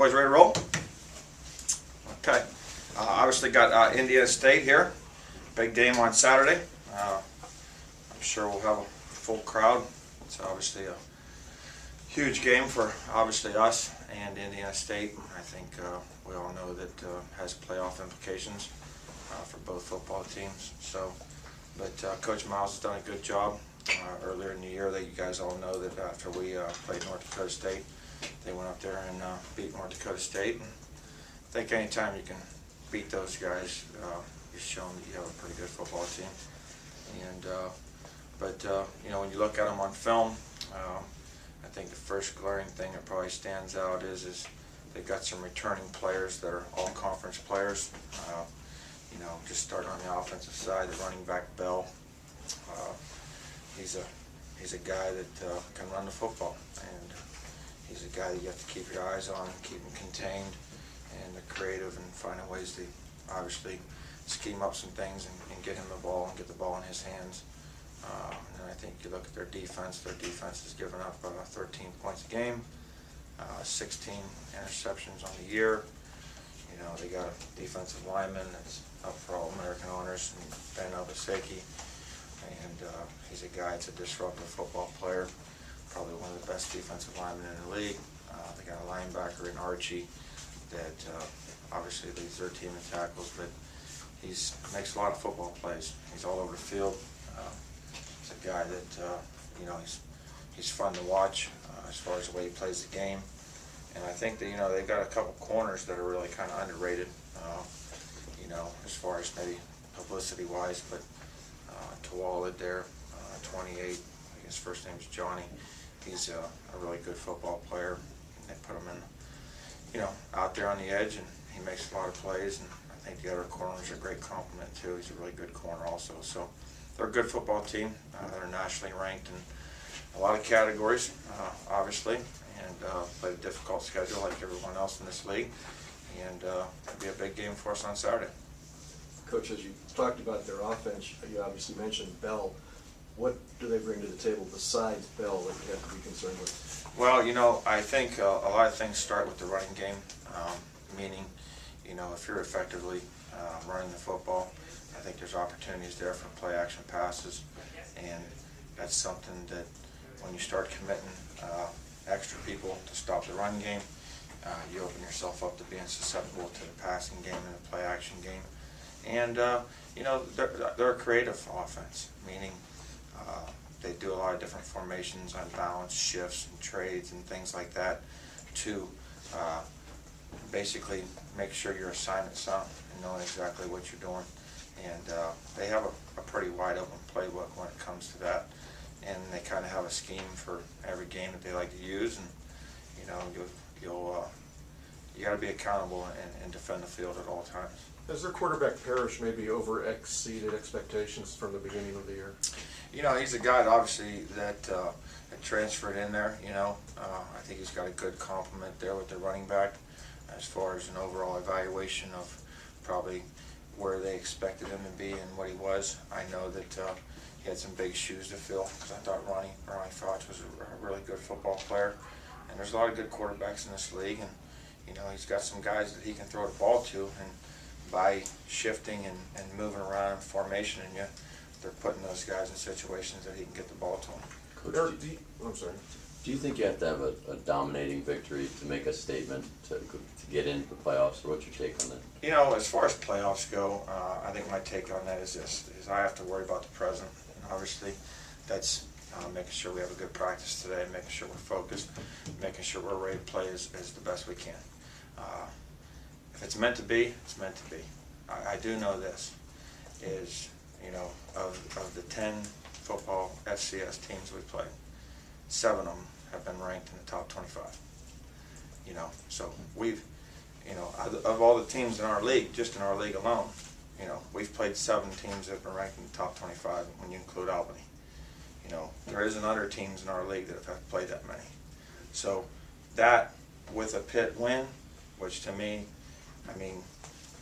Boys ready to roll? Okay. Obviously got Indiana State here. Big game on Saturday. I'm sure we'll have a full crowd. It's obviously a huge game for obviously us and Indiana State. I think we all know that has playoff implications for both football teams. So, but Coach Miles has done a good job earlier in the year. That you guys all know that after we played North Dakota State, they went up there and beat North Dakota State. And I think anytime you can beat those guys, you've shown that you have a pretty good football team. And you know, when you look at them on film, I think the first glaring thing that probably stands out is they've got some returning players that are all conference players. You know, just starting on the offensive side, the running back Bell. He's a guy that can run the football, and he's a guy that you have to keep your eyes on, keep him contained, and they're creative and finding ways to obviously scheme up some things and get him the ball and get the ball in his hands. And I think you look at their defense has given up 13 points a game, 16 interceptions on the year. You know, they got a defensive lineman that's up for All-American honors, Ben Obaseki, and he's a guy that's a disruptive football player, probably one of the best defensive linemen in the league. They got a linebacker in Archie that obviously leads their team in tackles, but he makes a lot of football plays. He's all over the field. He's a guy that you know, he's fun to watch as far as the way he plays the game. And I think that, you know, they've got a couple corners that are really kind of underrated, you know, as far as maybe publicity-wise. But Tawalid there, 28, I guess his first name's Johnny. He's a really good football player. They put him in, you know, out there on the edge, and he makes a lot of plays. And I think the other corner's a great compliment too. He's a really good corner also. So they're a good football team. They're nationally ranked in a lot of categories, obviously, and play a difficult schedule like everyone else in this league. And it'll be a big game for us on Saturday. Coach, as you talked about their offense, you obviously mentioned Bell. What do they bring to the table besides Bell that you have to be concerned with? Well, you know, I think a lot of things start with the running game, meaning, you know, if you're effectively running the football, I think there's opportunities there for play-action passes, and that's something that when you start committing extra people to stop the run game, you open yourself up to being susceptible to the passing game and the play-action game. And, you know, they're a creative offense, meaning they do a lot of different formations on balance, shifts, and trades, and things like that to basically make sure your assignment's sound and knowing exactly what you're doing. And they have a pretty wide open playbook when it comes to that. And they kind of have a scheme for every game that they like to use. And, you know, you got to be accountable and defend the field at all times. Has their quarterback Parrish maybe over-exceeded expectations from the beginning of the year? You know, he's a guy that obviously that transferred in there. You know, I think he's got a good complement there with the running back as far as an overall evaluation of probably where they expected him to be and what he was. I know that he had some big shoes to fill because I thought Ronnie Fox was a really good football player. And there's a lot of good quarterbacks in this league, and you know, he's got some guys that he can throw the ball to, and by shifting and moving around in formation, and they're putting those guys in situations that he can get the ball to them. Coach, I'm sorry. Do you think you have to have a dominating victory to make a statement to get into the playoffs, or what's your take on that? You know, as far as playoffs go, I think my take on that is this, is I have to worry about the present. And obviously, that's making sure we have a good practice today, making sure we're focused, making sure we're ready to play as the best we can. If it's meant to be, it's meant to be. I do know this, is, you know, of the 10 football FCS teams we played, 7 of them have been ranked in the top 25. You know, so we've, you know, of all the teams in our league, just in our league alone, you know, we've played 7 teams that have been ranked in the top 25 when you include Albany. You know, there isn't other teams in our league that have played that many. So that with a Pitt win, which to me, I mean,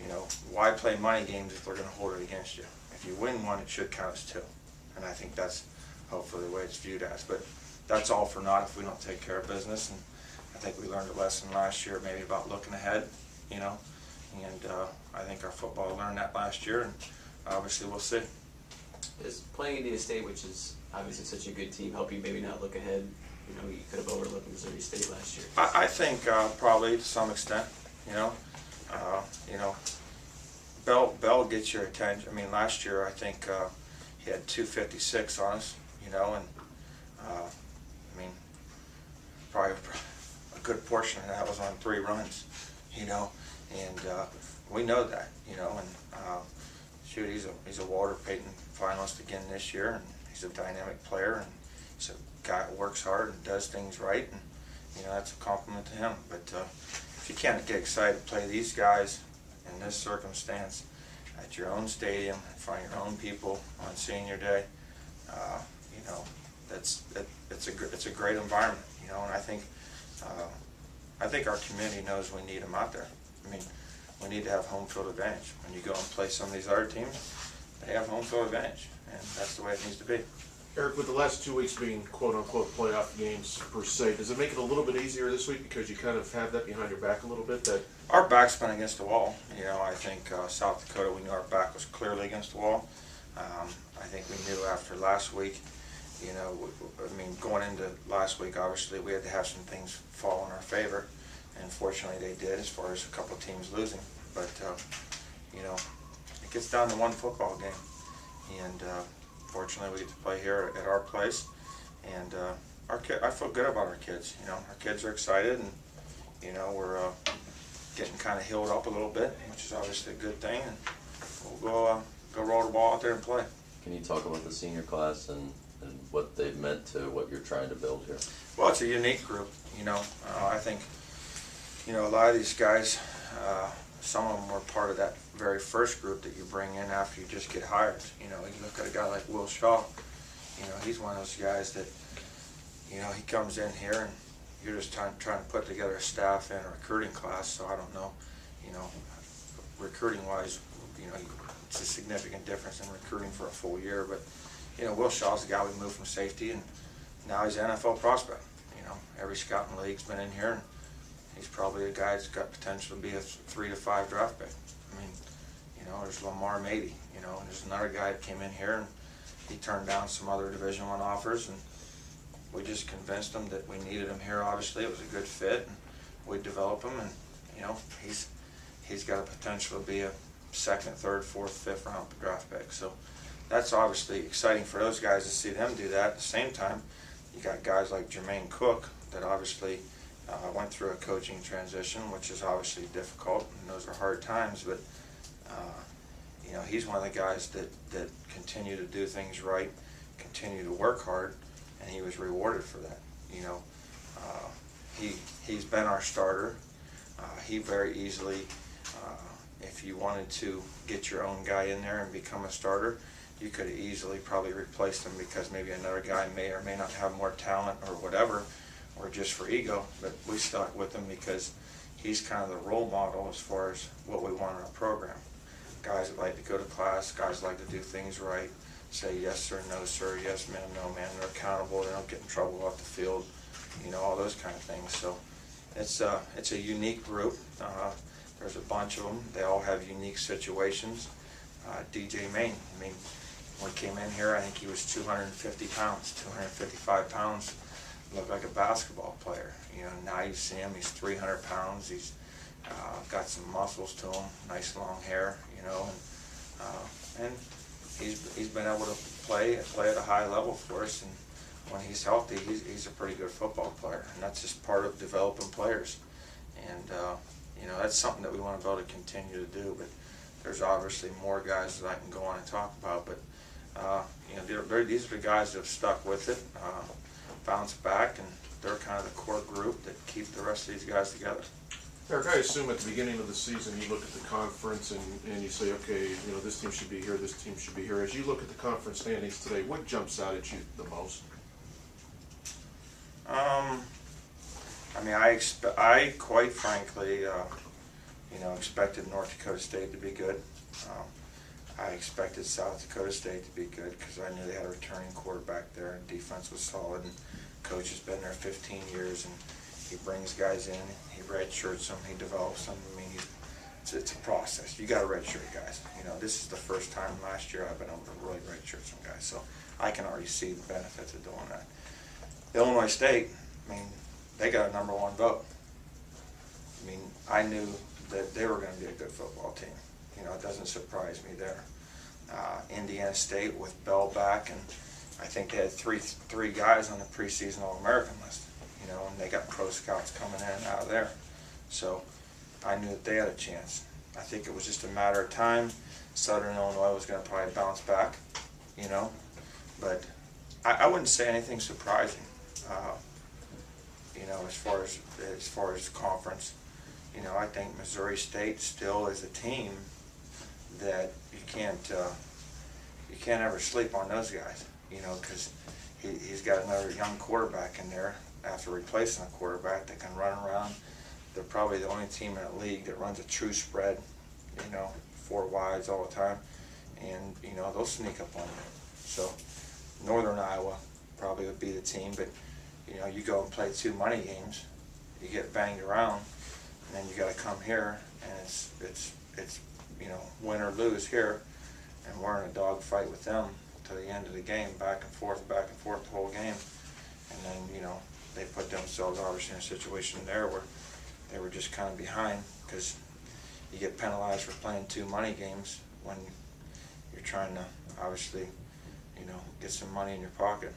you know, why play money games if they're going to hold it against you? If you win one, it should count as 2. And I think that's hopefully the way it's viewed as. But that's all for naught if we don't take care of business. And I think we learned a lesson last year maybe about looking ahead, you know, and I think our football learned that last year, and obviously we'll see. Does playing Indiana State, which is obviously such a good team, help you maybe not look ahead? You know, you could have overlooked Missouri State last year. I think probably to some extent, you know, Bell gets your attention. I mean, last year I think he had 256 on us, you know, and I mean, probably a good portion of that was on 3 runs, you know, and we know that, you know, and shoot, he's a Walter Payton finalist again this year, and he's a dynamic player, and he's a guy that works hard and does things right, and you know, that's a compliment to him. But if you can't get excited to play these guys in this circumstance at your own stadium, in front of your own people on senior day, you know, it's a great environment, you know, and I think our community knows we need them out there. I mean, we need to have home field advantage. When you go and play some of these other teams, they have home field advantage, and that's the way it needs to be. Eric, with the last 2 weeks being quote-unquote playoff games per se, does it make it a little bit easier this week because you kind of have that behind your back a little bit? That our back's been against the wall. You know, I think South Dakota, we knew our back was clearly against the wall. I think we knew after last week, you know, I mean, going into last week, obviously we had to have some things fall in our favor, and fortunately they did, as far as a couple of teams losing. But you know, it gets down to one football game, and fortunately we get to play here at our place, and I feel good about our kids. You know, our kids are excited, and you know, we're getting kind of healed up a little bit, which is obviously a good thing, and we'll go roll the ball out there and play. Can you talk about the senior class and what they've meant to what you're trying to build here? Well, it's a unique group, you know. I think, you know, a lot of these guys, some of them were part of that very first group that you bring in after you just get hired. You know, you look at a guy like Will Shaw, you know, he's one of those guys that, you know, he comes in here and you're just trying to put together a staff and a recruiting class, so I don't know, you know, recruiting-wise, you know, it's a significant difference in recruiting for a full year, but you know, Will Shaw's the guy we moved from safety, and now he's an NFL prospect. You know, every scout in the league's been in here, and he's probably a guy that's got potential to be a 3 to 5 draft pick. I mean, you know, there's Lamar Mady, you know, and there's another guy that came in here, and he turned down some other Division I offers, and we just convinced him that we needed him here. Obviously, it was a good fit, and we developed him, and you know, he's got a potential to be a 2nd, 3rd, 4th, 5th round draft pick. So that's obviously exciting for those guys to see them do that. At the same time, you got guys like Jermaine Cook that obviously went through a coaching transition, which is obviously difficult, and those are hard times, but you know, he's one of the guys that continue to do things right, continue to work hard, and he was rewarded for that. You know, he's been our starter. He very easily, if you wanted to get your own guy in there and become a starter, you could have easily probably replaced him because maybe another guy may or may not have more talent or whatever, or just for ego, but we stuck with him because he's kind of the role model as far as what we want in our program. Guys that like to go to class, guys that like to do things right, say yes sir, no sir, yes ma'am, no ma'am, they're accountable, they don't get in trouble off the field, you know, all those kind of things. So it's a unique group. There's a bunch of them. They all have unique situations. DJ Main, I mean, when he came in here, I think he was 250 pounds, 255 pounds, looked like a basketball player. You know, now you see him, he's 300 pounds, he's got some muscles to him, nice long hair, you know, and he's been able to play at a high level for us, and when he's healthy, he's a pretty good football player, and that's just part of developing players. And you know, that's something that we want to be able to continue to do, but there's obviously more guys that I can go on and talk about, but you know, these are the guys that have stuck with it, bounced back, and they're kind of the core group that keep the rest of these guys together. Eric, I assume at the beginning of the season you look at the conference and you say, okay, you know, this team should be here, this team should be here. As you look at the conference standings today, what jumps out at you the most? I mean, I quite frankly, you know, expected North Dakota State to be good. I expected South Dakota State to be good because I knew they had a returning quarterback there, and defense was solid, and coach has been there 15 years, and He brings guys in, he redshirts them, he develops them. I mean, it's a process. You got to redshirt guys. You know, this is the first time last year I've been able to really redshirt some guys, so I can already see the benefits of doing that. Illinois State, I mean, they got a #1 vote. I mean, I knew that they were going to be a good football team. You know, it doesn't surprise me there. Indiana State with Bell back, and I think they had three guys on the preseason All-American list. You know, and they got pro scouts coming in and out of there. So I knew that they had a chance. I think it was just a matter of time. Southern Illinois was going to probably bounce back, you know, but I wouldn't say anything surprising. You know, as far as conference, you know, I think Missouri State still is a team that you can't ever sleep on those guys. You know, because he's got another young quarterback in there after replacing a quarterback that can run around. They're probably the only team in the league that runs a true spread, you know, 4 wides all the time, and you know they'll sneak up on you. So Northern Iowa probably would be the team, but you know, you go and play 2 money games, you get banged around, and then you got to come here, and it's you know, win or lose here, and we're in a dog fight with them to the end of the game, back and forth the whole game, and then you know they put themselves obviously in a situation there where they were just kind of behind, because you get penalized for playing 2 money games when you're trying to obviously, you know, get some money in your pocket.